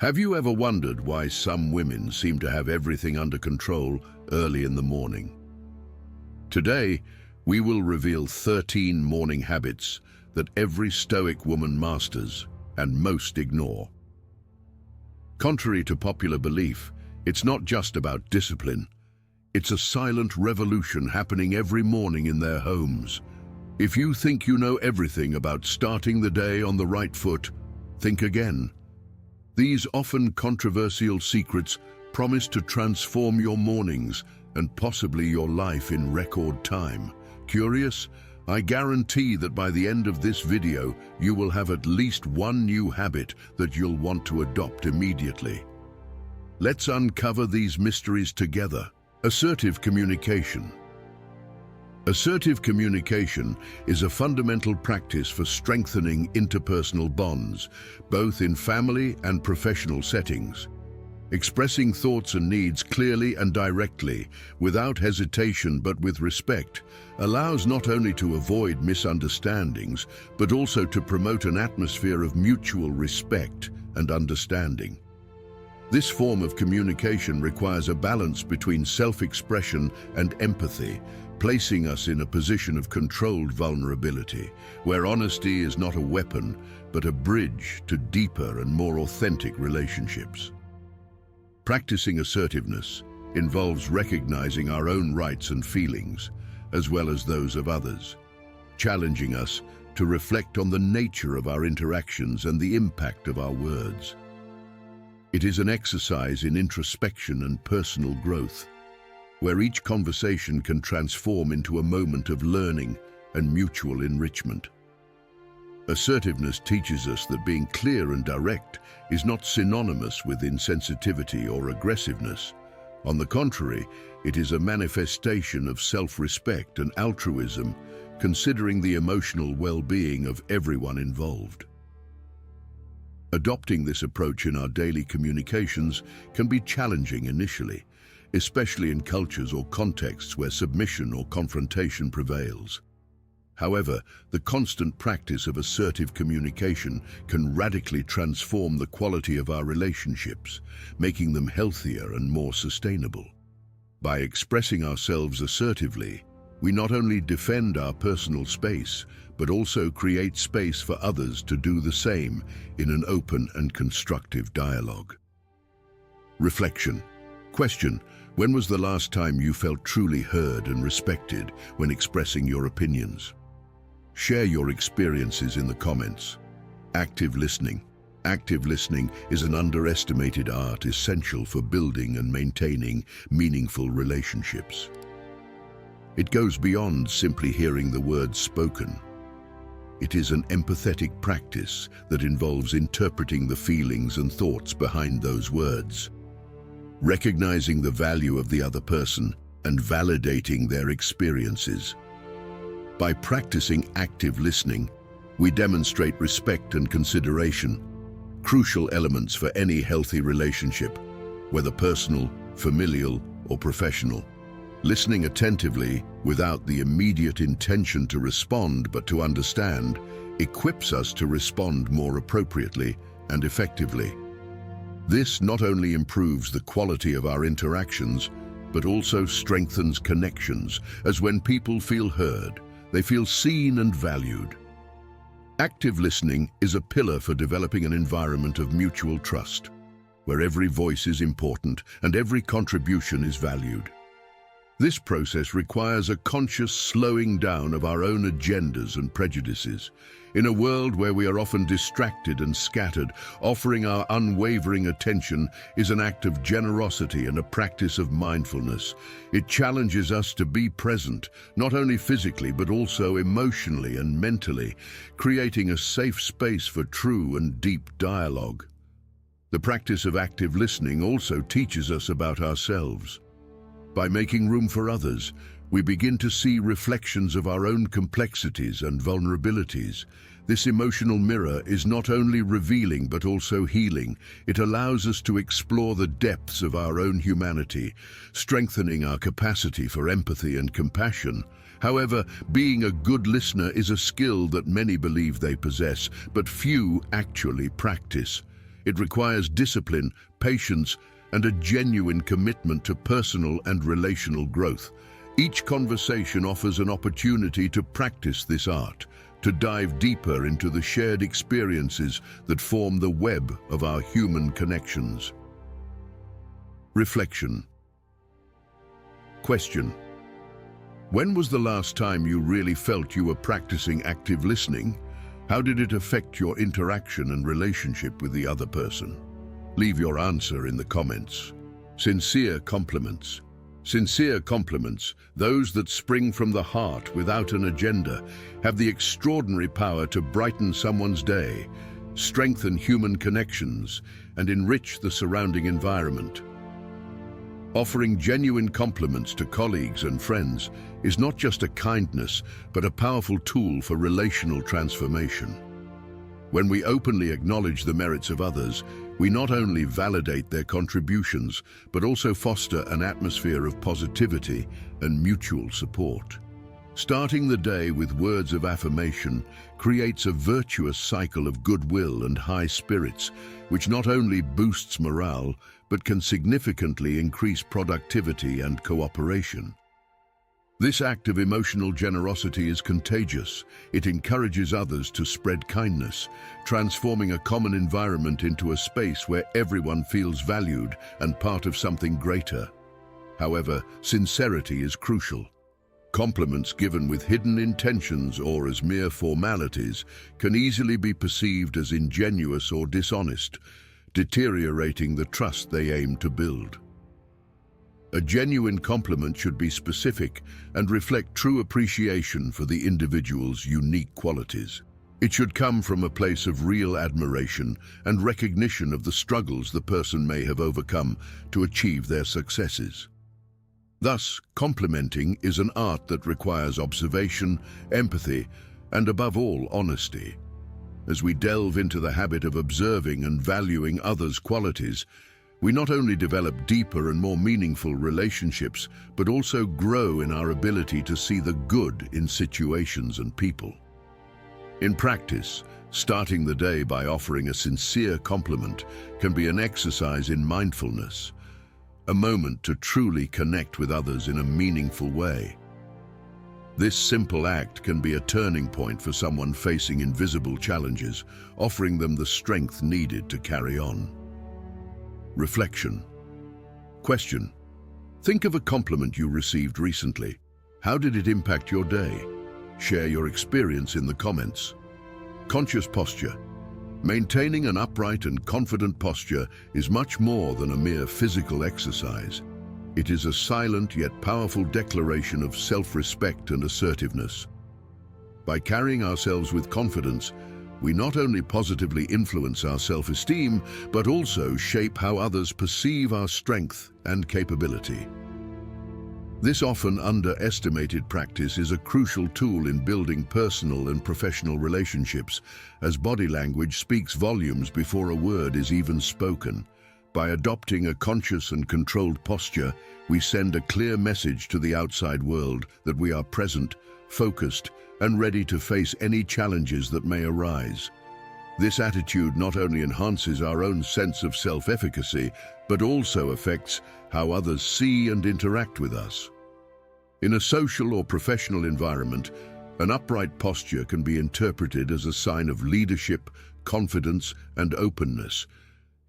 Have you ever wondered why some women seem to have everything under control early in the morning? Today, we will reveal 13 morning habits that every Stoic woman masters and most ignore. Contrary to popular belief, it's not just about discipline. It's a silent revolution happening every morning in their homes. If you think you know everything about starting the day on the right foot, think again. These often controversial secrets promise to transform your mornings and possibly your life in record time. Curious? I guarantee that by the end of this video, you will have at least one new habit that you'll want to adopt immediately. Let's uncover these mysteries together. Assertive communication. Assertive communication is a fundamental practice for strengthening interpersonal bonds, both in family and professional settings. Expressing thoughts and needs clearly and directly, without hesitation but with respect, allows not only to avoid misunderstandings, but also to promote an atmosphere of mutual respect and understanding. This form of communication requires a balance between self-expression and empathy, placing us in a position of controlled vulnerability, where honesty is not a weapon, but a bridge to deeper and more authentic relationships. Practicing assertiveness involves recognizing our own rights and feelings, as well as those of others, challenging us to reflect on the nature of our interactions and the impact of our words. It is an exercise in introspection and personal growth, where each conversation can transform into a moment of learning and mutual enrichment. Assertiveness teaches us that being clear and direct is not synonymous with insensitivity or aggressiveness. On the contrary, it is a manifestation of self-respect and altruism, considering the emotional well-being of everyone involved. Adopting this approach in our daily communications can be challenging initially, especially in cultures or contexts where submission or confrontation prevails. However, the constant practice of assertive communication can radically transform the quality of our relationships, making them healthier and more sustainable. By expressing ourselves assertively, we not only defend our personal space, but also create space for others to do the same in an open and constructive dialogue. Reflection. Question: when was the last time you felt truly heard and respected when expressing your opinions? Share your experiences in the comments. Active listening. Active listening is an underestimated art essential for building and maintaining meaningful relationships. It goes beyond simply hearing the words spoken. It is an empathetic practice that involves interpreting the feelings and thoughts behind those words, recognizing the value of the other person and validating their experiences. By practicing active listening, we demonstrate respect and consideration, crucial elements for any healthy relationship, whether personal, familial, or professional. Listening attentively, without the immediate intention to respond but to understand, equips us to respond more appropriately and effectively. This not only improves the quality of our interactions, but also strengthens connections, as when people feel heard, they feel seen and valued. Active listening is a pillar for developing an environment of mutual trust, where every voice is important and every contribution is valued. This process requires a conscious slowing down of our own agendas and prejudices. In a world where we are often distracted and scattered, offering our unwavering attention is an act of generosity and a practice of mindfulness. It challenges us to be present, not only physically but also emotionally and mentally, creating a safe space for true and deep dialogue. The practice of active listening also teaches us about ourselves. By making room for others, we begin to see reflections of our own complexities and vulnerabilities. This emotional mirror is not only revealing but also healing. It allows us to explore the depths of our own humanity, strengthening our capacity for empathy and compassion. However, being a good listener is a skill that many believe they possess, but few actually practice. It requires discipline, patience, and a genuine commitment to personal and relational growth. Each conversation offers an opportunity to practice this art, to dive deeper into the shared experiences that form the web of our human connections. Reflection. Question. When was the last time you really felt you were practicing active listening? How did it affect your interaction and relationship with the other person? Leave your answer in the comments. Sincere compliments. Sincere compliments, those that spring from the heart without an agenda, have the extraordinary power to brighten someone's day, strengthen human connections, and enrich the surrounding environment. Offering genuine compliments to colleagues and friends is not just a kindness, but a powerful tool for relational transformation. When we openly acknowledge the merits of others, we not only validate their contributions, but also foster an atmosphere of positivity and mutual support. Starting the day with words of affirmation creates a virtuous cycle of goodwill and high spirits, which not only boosts morale, but can significantly increase productivity and cooperation. This act of emotional generosity is contagious. It encourages others to spread kindness, transforming a common environment into a space where everyone feels valued and part of something greater. However, sincerity is crucial. Compliments given with hidden intentions or as mere formalities can easily be perceived as ingenuous or dishonest, deteriorating the trust they aim to build. A genuine compliment should be specific and reflect true appreciation for the individual's unique qualities. It should come from a place of real admiration and recognition of the struggles the person may have overcome to achieve their successes. Thus, complimenting is an art that requires observation, empathy, and above all, honesty. As we delve into the habit of observing and valuing others' qualities, we not only develop deeper and more meaningful relationships, but also grow in our ability to see the good in situations and people. In practice, starting the day by offering a sincere compliment can be an exercise in mindfulness, a moment to truly connect with others in a meaningful way. This simple act can be a turning point for someone facing invisible challenges, offering them the strength needed to carry on. Reflection. Question. Think of a compliment you received recently. How did it impact your day? Share your experience in the comments. Conscious posture. Maintaining an upright and confident posture is much more than a mere physical exercise. It is a silent yet powerful declaration of self-respect and assertiveness. By carrying ourselves with confidence, we not only positively influence our self-esteem, but also shape how others perceive our strength and capability. This often underestimated practice is a crucial tool in building personal and professional relationships, as body language speaks volumes before a word is even spoken. By adopting a conscious and controlled posture, we send a clear message to the outside world that we are present, focused, and ready to face any challenges that may arise. This attitude not only enhances our own sense of self-efficacy, but also affects how others see and interact with us. In a social or professional environment, an upright posture can be interpreted as a sign of leadership, confidence, and openness,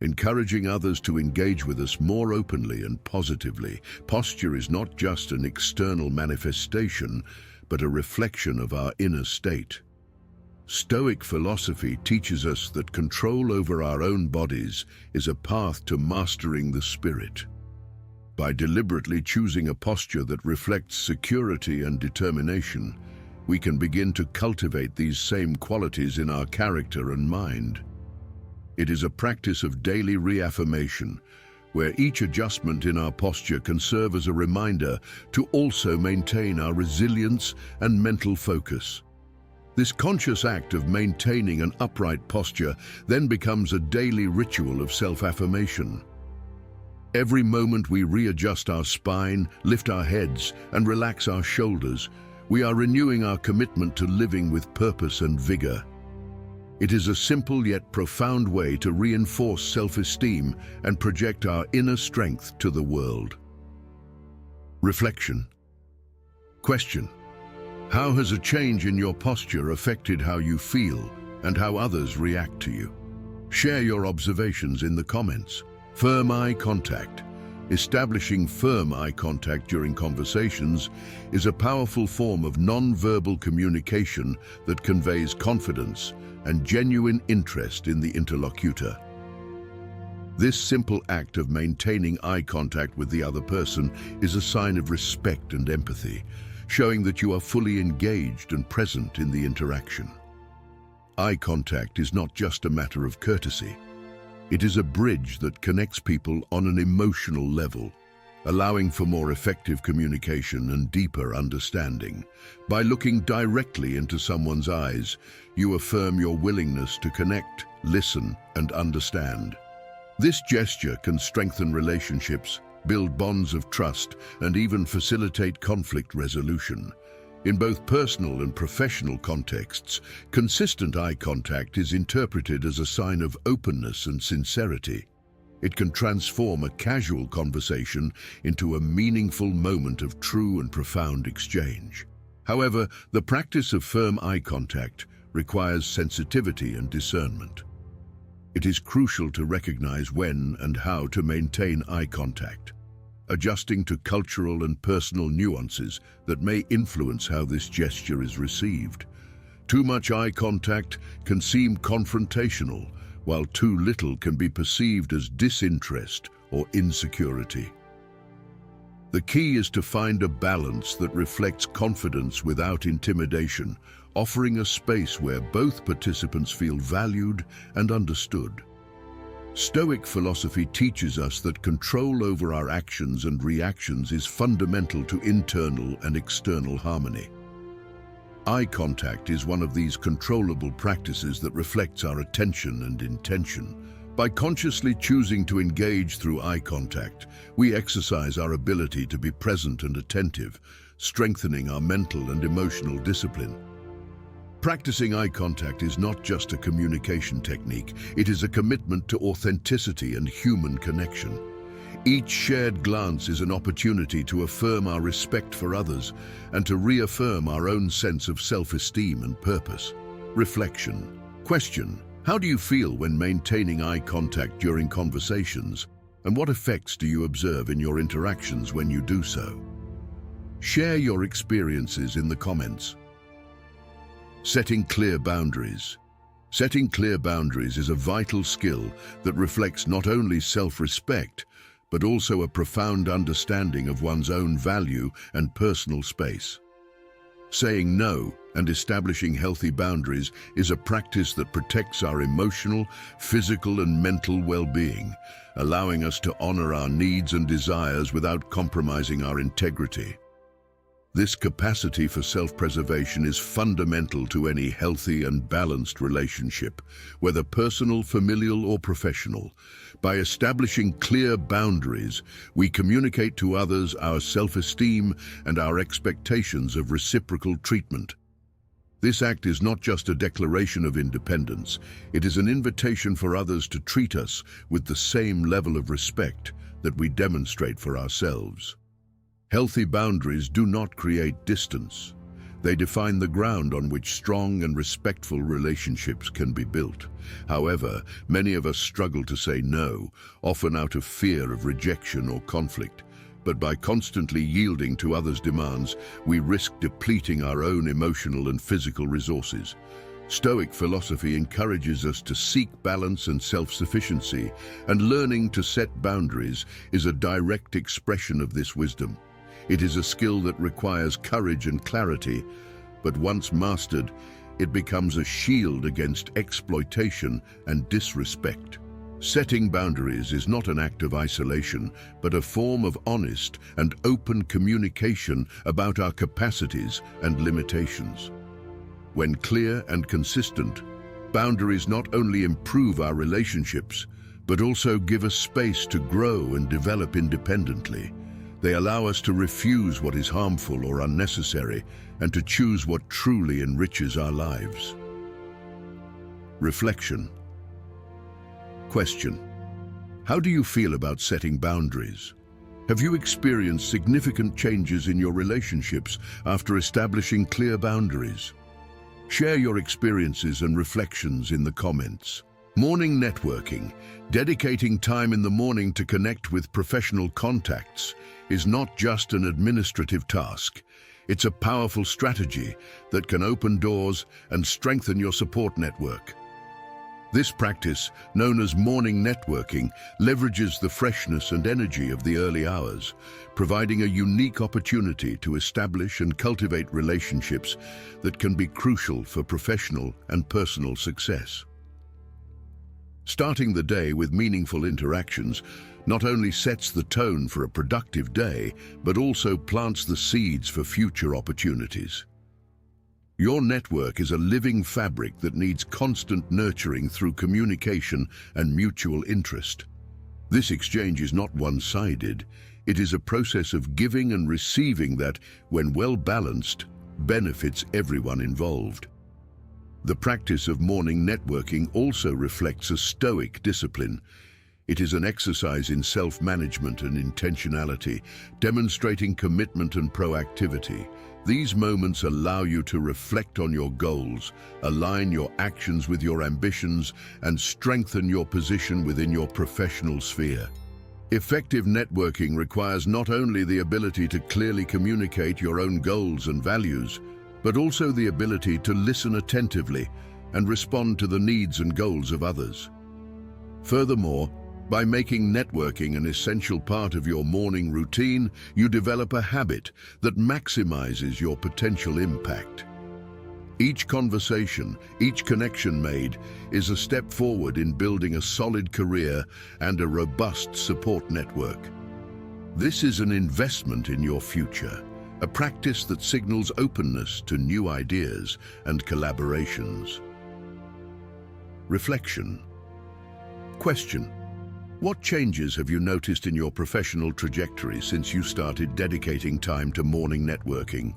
encouraging others to engage with us more openly and positively. Posture is not just an external manifestation, but a reflection of our inner state. Stoic philosophy teaches us that control over our own bodies is a path to mastering the spirit. By deliberately choosing a posture that reflects security and determination, we can begin to cultivate these same qualities in our character and mind. It is a practice of daily reaffirmation, where each adjustment in our posture can serve as a reminder to also maintain our resilience and mental focus. This conscious act of maintaining an upright posture then becomes a daily ritual of self-affirmation. Every moment we readjust our spine, lift our heads, and relax our shoulders, we are renewing our commitment to living with purpose and vigor. It is a simple yet profound way to reinforce self-esteem and project our inner strength to the world. Reflection. Question: how has a change in your posture affected how you feel and how others react to you? Share your observations in the comments. Firm eye contact. Establishing firm eye contact during conversations is a powerful form of non-verbal communication that conveys confidence and genuine interest in the interlocutor. This simple act of maintaining eye contact with the other person is a sign of respect and empathy, showing that you are fully engaged and present in the interaction. Eye contact is not just a matter of courtesy. It is a bridge that connects people on an emotional level, allowing for more effective communication and deeper understanding. By looking directly into someone's eyes, you affirm your willingness to connect, listen, and understand. This gesture can strengthen relationships, build bonds of trust, and even facilitate conflict resolution. In both personal and professional contexts, consistent eye contact is interpreted as a sign of openness and sincerity. It can transform a casual conversation into a meaningful moment of true and profound exchange. However, the practice of firm eye contact requires sensitivity and discernment. It is crucial to recognize when and how to maintain eye contact, adjusting to cultural and personal nuances that may influence how this gesture is received. Too much eye contact can seem confrontational, while too little can be perceived as disinterest or insecurity. The key is to find a balance that reflects confidence without intimidation, offering a space where both participants feel valued and understood. Stoic philosophy teaches us that control over our actions and reactions is fundamental to internal and external harmony. Eye contact is one of these controllable practices that reflects our attention and intention. By consciously choosing to engage through eye contact, we exercise our ability to be present and attentive, strengthening our mental and emotional discipline. Practicing eye contact is not just a communication technique, it is a commitment to authenticity and human connection. Each shared glance is an opportunity to affirm our respect for others and to reaffirm our own sense of self-esteem and purpose. Reflection. Question: how do you feel when maintaining eye contact during conversations, and what effects do you observe in your interactions when you do so? Share your experiences in the comments. Setting clear boundaries. Setting clear boundaries is a vital skill that reflects not only self-respect, but also a profound understanding of one's own value and personal space. Saying no and establishing healthy boundaries is a practice that protects our emotional, physical, and mental well-being, allowing us to honor our needs and desires without compromising our integrity. This capacity for self-preservation is fundamental to any healthy and balanced relationship, whether personal, familial, or professional. By establishing clear boundaries, we communicate to others our self-esteem and our expectations of reciprocal treatment. This act is not just a declaration of independence, it is an invitation for others to treat us with the same level of respect that we demonstrate for ourselves. Healthy boundaries do not create distance. They define the ground on which strong and respectful relationships can be built. However, many of us struggle to say no, often out of fear of rejection or conflict. But by constantly yielding to others' demands, we risk depleting our own emotional and physical resources. Stoic philosophy encourages us to seek balance and self-sufficiency, and learning to set boundaries is a direct expression of this wisdom. It is a skill that requires courage and clarity, but once mastered, it becomes a shield against exploitation and disrespect. Setting boundaries is not an act of isolation, but a form of honest and open communication about our capacities and limitations. When clear and consistent, boundaries not only improve our relationships, but also give us space to grow and develop independently. They allow us to refuse what is harmful or unnecessary and to choose what truly enriches our lives. Reflection. Question: how do you feel about setting boundaries? Have you experienced significant changes in your relationships after establishing clear boundaries? Share your experiences and reflections in the comments. Morning networking, dedicating time in the morning to connect with professional contacts, is not just an administrative task. It's a powerful strategy that can open doors and strengthen your support network. This practice, known as morning networking, leverages the freshness and energy of the early hours, providing a unique opportunity to establish and cultivate relationships that can be crucial for professional and personal success. Starting the day with meaningful interactions not only sets the tone for a productive day, but also plants the seeds for future opportunities. Your network is a living fabric that needs constant nurturing through communication and mutual interest. This exchange is not one-sided. It is a process of giving and receiving that, when well balanced, benefits everyone involved. The practice of morning networking also reflects a Stoic discipline. It is an exercise in self-management and intentionality, demonstrating commitment and proactivity. These moments allow you to reflect on your goals, align your actions with your ambitions, and strengthen your position within your professional sphere. Effective networking requires not only the ability to clearly communicate your own goals and values, but also the ability to listen attentively and respond to the needs and goals of others. Furthermore, by making networking an essential part of your morning routine, you develop a habit that maximizes your potential impact. Each conversation, each connection made, is a step forward in building a solid career and a robust support network. This is an investment in your future, a practice that signals openness to new ideas and collaborations. Reflection. Question: what changes have you noticed in your professional trajectory since you started dedicating time to morning networking?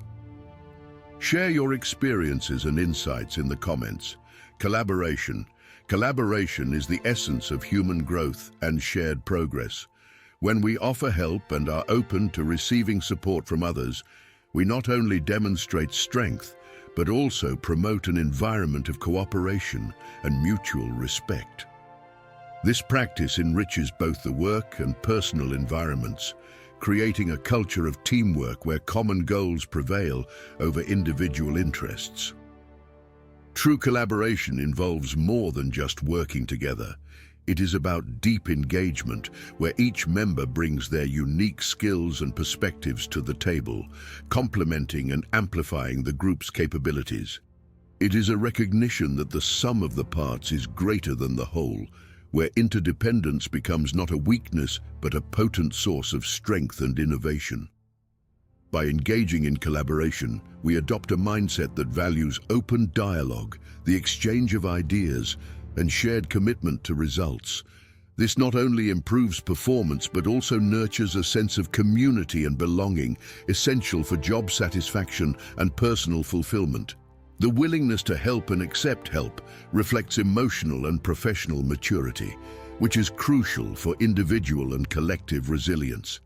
Share your experiences and insights in the comments. Collaboration. Collaboration is the essence of human growth and shared progress. When we offer help and are open to receiving support from others, we not only demonstrate strength, but also promote an environment of cooperation and mutual respect. This practice enriches both the work and personal environments, creating a culture of teamwork where common goals prevail over individual interests. True collaboration involves more than just working together. It is about deep engagement, where each member brings their unique skills and perspectives to the table, complementing and amplifying the group's capabilities. It is a recognition that the sum of the parts is greater than the whole, where interdependence becomes not a weakness, but a potent source of strength and innovation. By engaging in collaboration, we adopt a mindset that values open dialogue, the exchange of ideas, and shared commitment to results. This not only improves performance, but also nurtures a sense of community and belonging, essential for job satisfaction and personal fulfillment. The willingness to help and accept help reflects emotional and professional maturity, which is crucial for individual and collective resilience.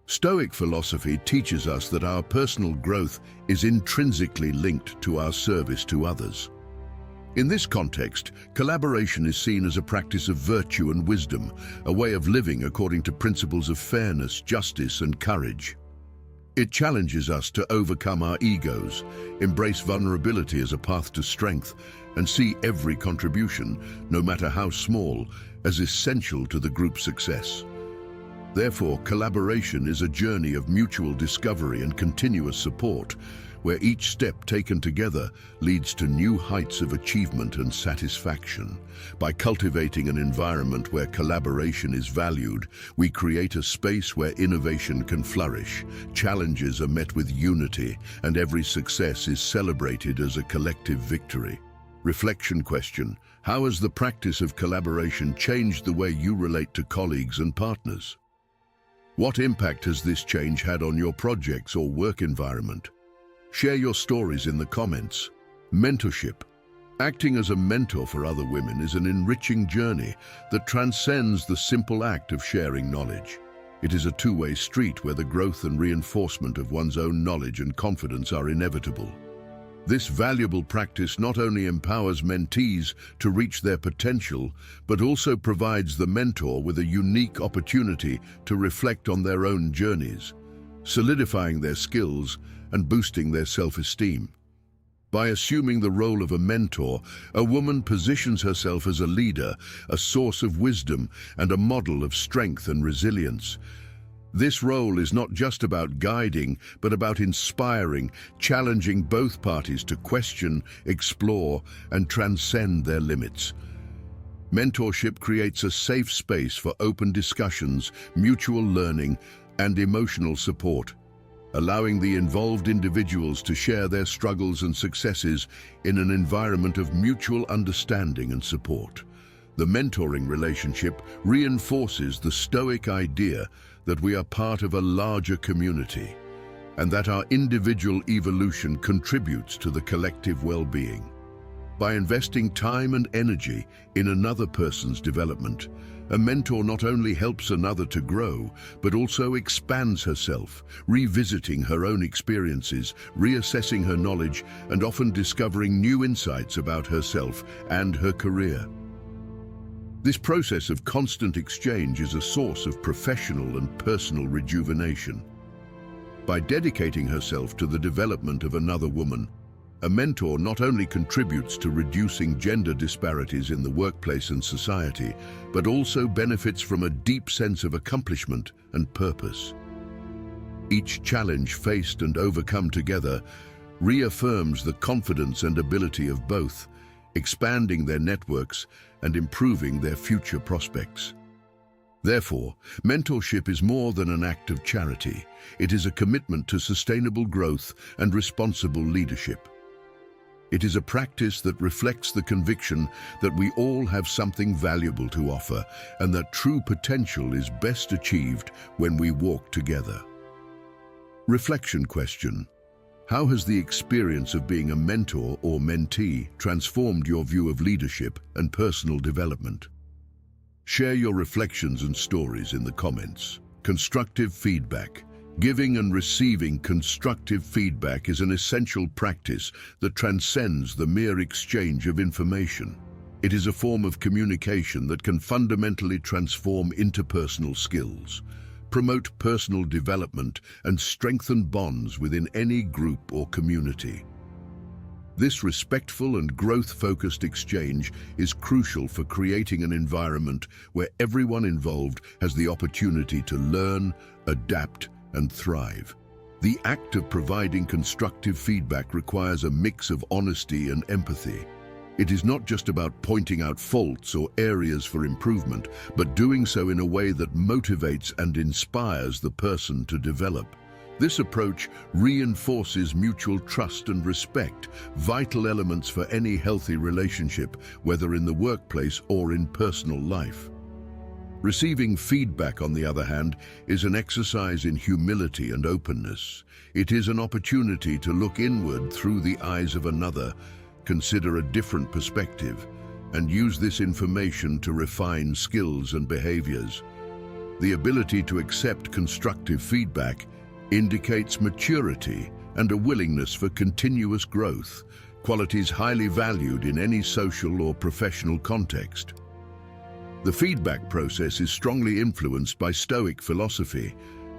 Stoic philosophy teaches us that our personal growth is intrinsically linked to our service to others. In this context, collaboration is seen as a practice of virtue and wisdom, a way of living according to principles of fairness, justice, and courage. It challenges us to overcome our egos, embrace vulnerability as a path to strength, and see every contribution, no matter how small, as essential to the group's success. Therefore, collaboration is a journey of mutual discovery and continuous support, where each step taken together leads to new heights of achievement and satisfaction. By cultivating an environment where collaboration is valued, we create a space where innovation can flourish, challenges are met with unity, and every success is celebrated as a collective victory. Reflection question: how has the practice of collaboration changed the way you relate to colleagues and partners? What impact has this change had on your projects or work environment? Share your stories in the comments. Mentorship. Acting as a mentor for other women is an enriching journey that transcends the simple act of sharing knowledge. It is a two-way street where the growth and reinforcement of one's own knowledge and confidence are inevitable. This valuable practice not only empowers mentees to reach their potential, but also provides the mentor with a unique opportunity to reflect on their own journeys, solidifying their skills and boosting their self-esteem. By assuming the role of a mentor, a woman positions herself as a leader, a source of wisdom, and a model of strength and resilience. This role is not just about guiding, but about inspiring, challenging both parties to question, explore, and transcend their limits. Mentorship creates a safe space for open discussions, mutual learning, and emotional support, allowing the involved individuals to share their struggles and successes in an environment of mutual understanding and support. The mentoring relationship reinforces the Stoic idea that we are part of a larger community and that our individual evolution contributes to the collective well-being. By investing time and energy in another person's development, a mentor not only helps another to grow, but also expands herself, revisiting her own experiences, reassessing her knowledge, and often discovering new insights about herself and her career. This process of constant exchange is a source of professional and personal rejuvenation. By dedicating herself to the development of another woman, a mentor not only contributes to reducing gender disparities in the workplace and society, but also benefits from a deep sense of accomplishment and purpose. Each challenge faced and overcome together reaffirms the confidence and ability of both, expanding their networks and improving their future prospects. Therefore, mentorship is more than an act of charity. It is a commitment to sustainable growth and responsible leadership. It is a practice that reflects the conviction that we all have something valuable to offer and that true potential is best achieved when we walk together. Reflection question: how has the experience of being a mentor or mentee transformed your view of leadership and personal development? Share your reflections and stories in the comments. Constructive feedback. Giving and receiving constructive feedback is an essential practice that transcends the mere exchange of information. It is a form of communication that can fundamentally transform interpersonal skills, promote personal development, and strengthen bonds within any group or community. This respectful and growth-focused exchange is crucial for creating an environment where everyone involved has the opportunity to learn, adapt, and thrive. The act of providing constructive feedback requires a mix of honesty and empathy. It is not just about pointing out faults or areas for improvement, but doing so in a way that motivates and inspires the person to develop. This approach reinforces mutual trust and respect, vital elements for any healthy relationship, whether in the workplace or in personal life. Receiving feedback, on the other hand, is an exercise in humility and openness. It is an opportunity to look inward through the eyes of another, consider a different perspective, and use this information to refine skills and behaviors. The ability to accept constructive feedback indicates maturity and a willingness for continuous growth, qualities highly valued in any social or professional context. The feedback process is strongly influenced by Stoic philosophy,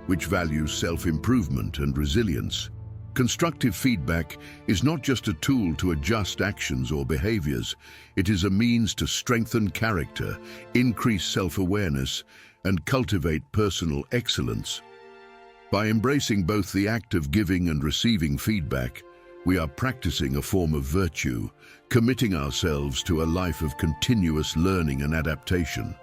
which values self-improvement and resilience. Constructive feedback is not just a tool to adjust actions or behaviors, it is a means to strengthen character, increase self-awareness, and cultivate personal excellence. By embracing both the act of giving and receiving feedback, we are practicing a form of virtue, committing ourselves to a life of continuous learning and adaptation.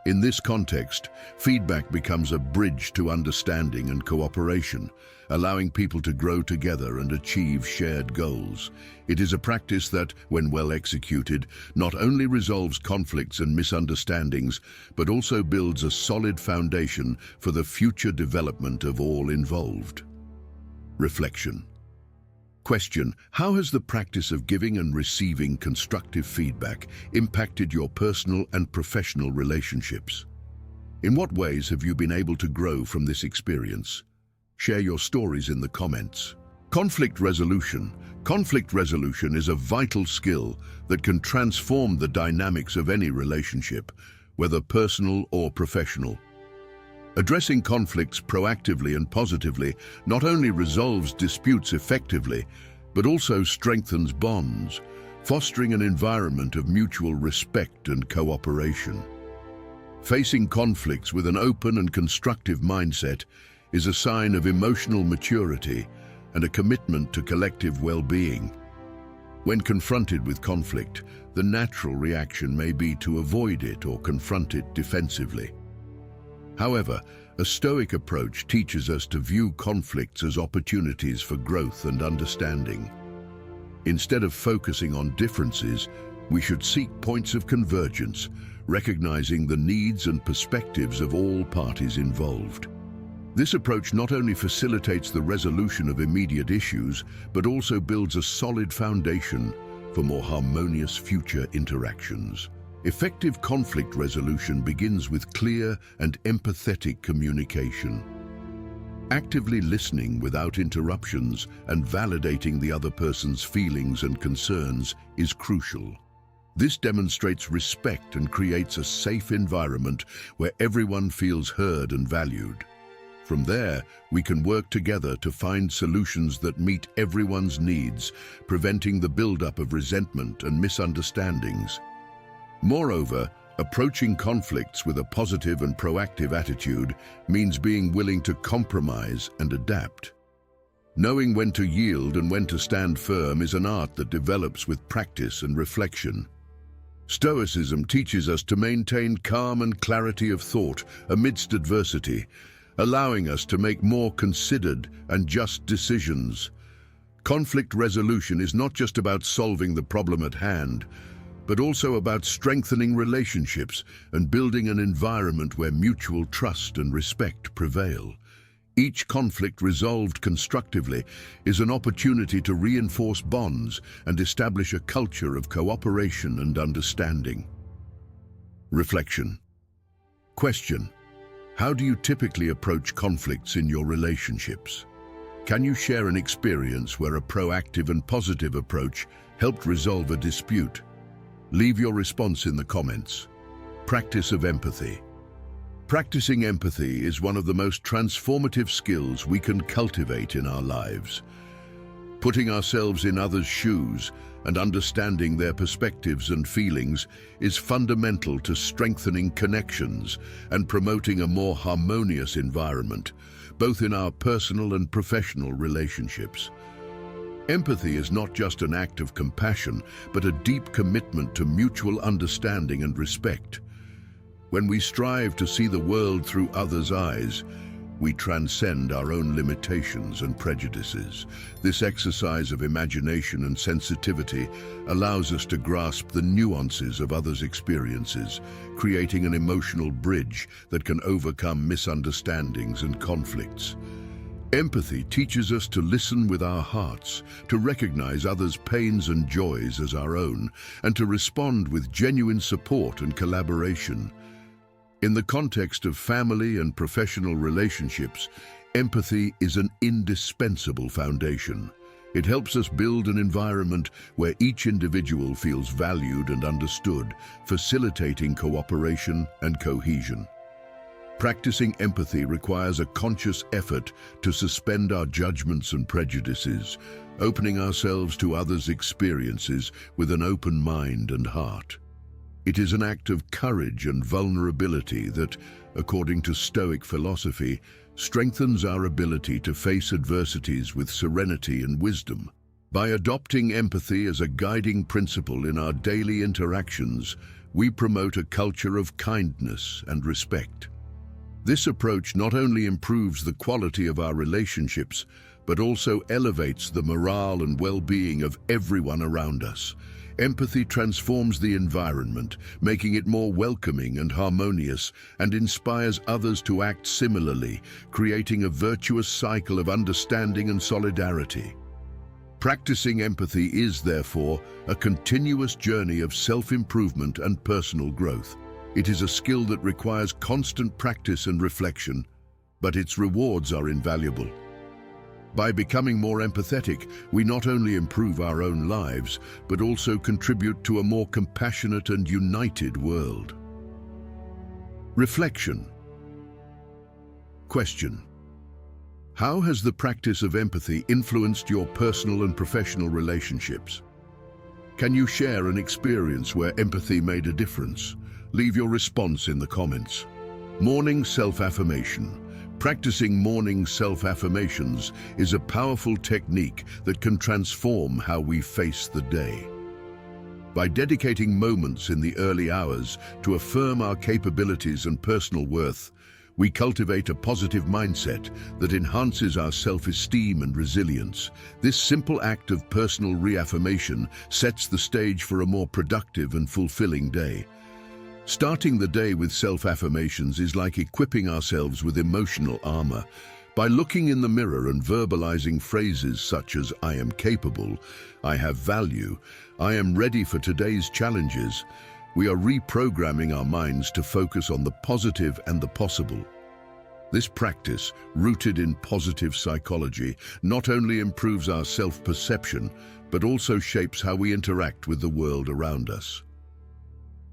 In this context, feedback becomes a bridge to understanding and cooperation, allowing people to grow together and achieve shared goals. It is a practice that, when well executed, not only resolves conflicts and misunderstandings, but also builds a solid foundation for the future development of all involved. Reflection. Question: how has the practice of giving and receiving constructive feedback impacted your personal and professional relationships? In what ways have you been able to grow from this experience? Share your stories in the comments. Conflict resolution. Conflict resolution is a vital skill that can transform the dynamics of any relationship, whether personal or professional. Addressing conflicts proactively and positively not only resolves disputes effectively, but also strengthens bonds, fostering an environment of mutual respect and cooperation. Facing conflicts with an open and constructive mindset is a sign of emotional maturity and a commitment to collective well-being. When confronted with conflict, the natural reaction may be to avoid it or confront it defensively. However, a Stoic approach teaches us to view conflicts as opportunities for growth and understanding. Instead of focusing on differences, we should seek points of convergence, recognizing the needs and perspectives of all parties involved. This approach not only facilitates the resolution of immediate issues, but also builds a solid foundation for more harmonious future interactions. Effective conflict resolution begins with clear and empathetic communication. Actively listening without interruptions and validating the other person's feelings and concerns is crucial. This demonstrates respect and creates a safe environment where everyone feels heard and valued. From there, we can work together to find solutions that meet everyone's needs, preventing the buildup of resentment and misunderstandings. Moreover, approaching conflicts with a positive and proactive attitude means being willing to compromise and adapt. Knowing when to yield and when to stand firm is an art that develops with practice and reflection. Stoicism teaches us to maintain calm and clarity of thought amidst adversity, allowing us to make more considered and just decisions. Conflict resolution is not just about solving the problem at hand, but also about strengthening relationships and building an environment where mutual trust and respect prevail. Each conflict resolved constructively is an opportunity to reinforce bonds and establish a culture of cooperation and understanding. Reflection. Question: how do you typically approach conflicts in your relationships? Can you share an experience where a proactive and positive approach helped resolve a dispute? Leave your response in the comments. Practice of empathy. Practicing empathy is one of the most transformative skills we can cultivate in our lives. Putting ourselves in others' shoes and understanding their perspectives and feelings is fundamental to strengthening connections and promoting a more harmonious environment, both in our personal and professional relationships. Empathy is not just an act of compassion, but a deep commitment to mutual understanding and respect. When we strive to see the world through others' eyes, we transcend our own limitations and prejudices. This exercise of imagination and sensitivity allows us to grasp the nuances of others' experiences, creating an emotional bridge that can overcome misunderstandings and conflicts. Empathy teaches us to listen with our hearts, to recognize others' pains and joys as our own, and to respond with genuine support and collaboration. In the context of family and professional relationships, empathy is an indispensable foundation. It helps us build an environment where each individual feels valued and understood, facilitating cooperation and cohesion. Practicing empathy requires a conscious effort to suspend our judgments and prejudices, opening ourselves to others' experiences with an open mind and heart. It is an act of courage and vulnerability that, according to Stoic philosophy, strengthens our ability to face adversities with serenity and wisdom. By adopting empathy as a guiding principle in our daily interactions, we promote a culture of kindness and respect. This approach not only improves the quality of our relationships, but also elevates the morale and well-being of everyone around us. Empathy transforms the environment, making it more welcoming and harmonious, and inspires others to act similarly, creating a virtuous cycle of understanding and solidarity. Practicing empathy is, therefore, a continuous journey of self-improvement and personal growth. It is a skill that requires constant practice and reflection, but its rewards are invaluable. By becoming more empathetic, we not only improve our own lives, but also contribute to a more compassionate and united world. Reflection. Question: how has the practice of empathy influenced your personal and professional relationships? Can you share an experience where empathy made a difference? Leave your response in the comments. Morning self-affirmation. Practicing morning self-affirmations is a powerful technique that can transform how we face the day. By dedicating moments in the early hours to affirm our capabilities and personal worth, we cultivate a positive mindset that enhances our self-esteem and resilience. This simple act of personal reaffirmation sets the stage for a more productive and fulfilling day. Starting the day with self-affirmations is like equipping ourselves with emotional armor. By looking in the mirror and verbalizing phrases such as "I am capable," "I have value," "I am ready for today's challenges," we are reprogramming our minds to focus on the positive and the possible. This practice, rooted in positive psychology, not only improves our self-perception, but also shapes how we interact with the world around us.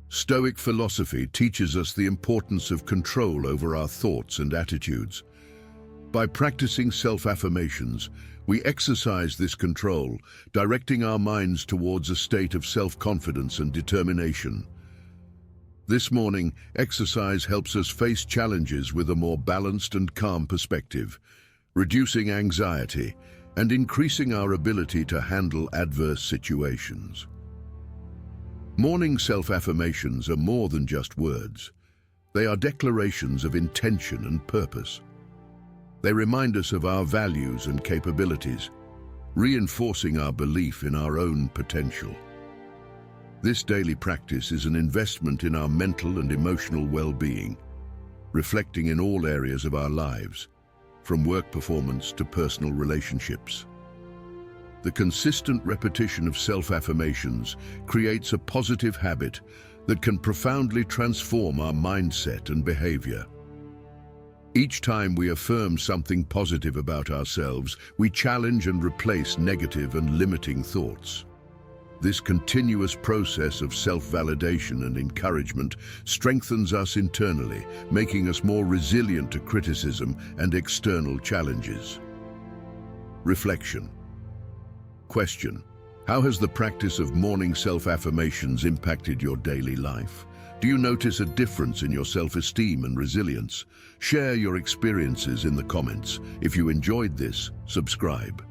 Stoic philosophy teaches us the importance of control over our thoughts and attitudes. By practicing self-affirmations, we exercise this control, directing our minds towards a state of self-confidence and determination. This morning, exercise helps us face challenges with a more balanced and calm perspective, reducing anxiety and increasing our ability to handle adverse situations. Morning self-affirmations are more than just words. They are declarations of intention and purpose. They remind us of our values and capabilities, reinforcing our belief in our own potential. This daily practice is an investment in our mental and emotional well-being, reflecting in all areas of our lives, from work performance to personal relationships. The consistent repetition of self-affirmations creates a positive habit that can profoundly transform our mindset and behavior. Each time we affirm something positive about ourselves, we challenge and replace negative and limiting thoughts. This continuous process of self-validation and encouragement strengthens us internally, making us more resilient to criticism and external challenges. Reflection. Question: how has the practice of morning self-affirmations impacted your daily life? Do you notice a difference in your self-esteem and resilience? Share your experiences in the comments. If you enjoyed this, subscribe.